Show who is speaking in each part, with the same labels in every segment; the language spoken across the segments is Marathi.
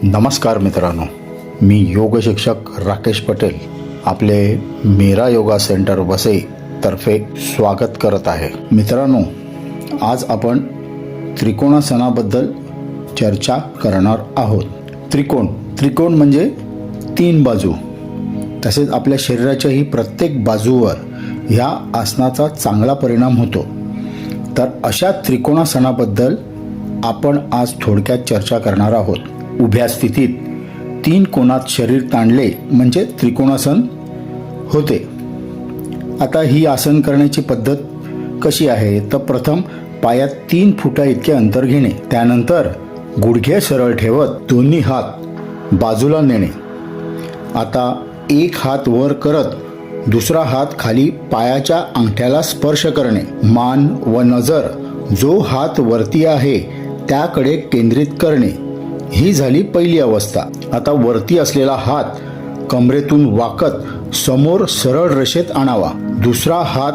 Speaker 1: नमस्कार मित्रांनो, मी योग शिक्षक राकेश पटेल आपले मेरा योगा सेंटर वसई तर्फे स्वागत करत आहे। मित्रांनो, आज आपण त्रिकोणासनाबद्दल चर्चा करणार आहोत। त्रिकोण म्हणजे तीन बाजू, तसेच आपल्या शरीराच्याही प्रत्येक बाजूवर ह्या आसनाचा चांगला परिणाम होतो। तर अशा त्रिकोणासनाबद्दल आपण आज थोडक्यात चर्चा करणार आहोत। उभ्या स्थितीत तीन कोनात शरीर ताणले म्हणजे त्रिकोणासन होते। आता ही आसन करण्याची पद्धत कशी आहे तर प्रथम पायात 3 फुटा इतके अंतर घेणे, त्यानंतर गुडघे सरळ ठेवत दोन्ही हात बाजूला नेणे। आता एक हात वर करत दुसरा हात खाली पायाच्या अंगठ्याला स्पर्श करणे। मान व नजर जो हात वरती आहे त्याकडे केंद्रित करणे। ही झाली पहिली अवस्था। आता वरती असलेला हात कमरेतून वाकत समोर सरळ रेषेत आणावा। दुसरा हात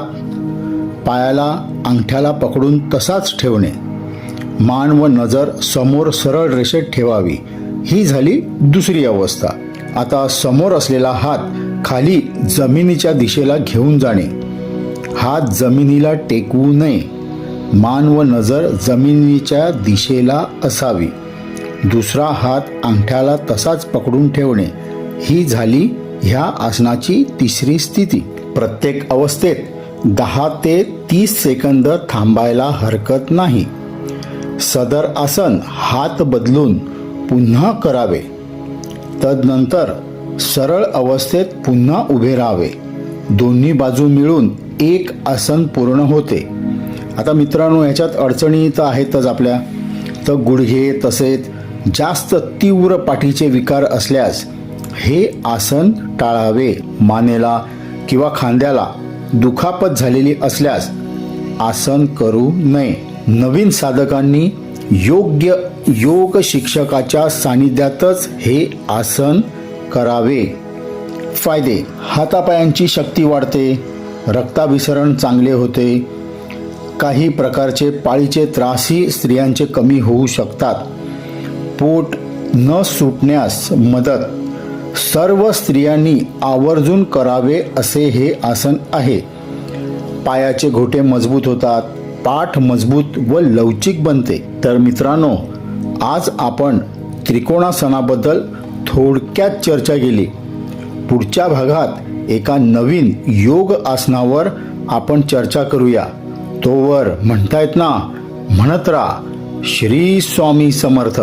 Speaker 1: पायाला अंगठ्याला पकडून तसाच ठेवणे। मान व नजर समोर सरळ रेषेत ठेवावी। ही झाली दुसरी अवस्था। आता समोर असलेला हात खाली जमिनीच्या दिशेला घेऊन जाणे। हात जमिनीला टेकवू नये। मान व नजर जमिनीच्या दिशेला असावी। दुसरा हात अंगठ्याला तसाच पकडून ठेवणे। ही झाली ह्या आसनाची तिसरी स्थिती। प्रत्येक अवस्थेत 10 ते 30 सेकंद थांबायला हरकत नाही। सदर आसन हात बदलून पुन्हा करावे। तदनंतर सरळ अवस्थेत पुन्हा उभे राहावे। दोन्ही बाजू मिळून एक आसन पूर्ण होते। आता मित्रांनो, याच्यात अडचणी तर आहेतच आपल्या। तर गुडघे तसेच जास्त तीव्र पाठीचे विकार असल्यास हे आसन टाळावे। मानेला किंवा खांद्याला दुखापत झालेली असल्यास आसन करू नये। नवीन साधकांनी योग्य योग शिक्षकाच्या सानिध्यातच हे आसन करावे। फायदे: हातापायांची शक्ती वाढते, रक्ताभिसरण चांगले होते, काही प्रकारचे पाळीचे त्रासही स्त्रियांचे कमी होऊ शकतात, पोट न सुटण्यास मदत। सर्व स्त्रियांनी आवर्जून करावे असे हे आसन आहे। पायाचे घोटे मजबूत होतात, पाठ मजबूत व लवचिक बनते। तर मित्रांनो, आज आपण त्रिकोणासनाबद्दल थोडक्यात चर्चा केली। पुढच्या भागात एका नवीन योग आसनावर आपण चर्चा करूया। तोवर म्हणतायत ना, म्हणत राहा श्री स्वामी समर्थ।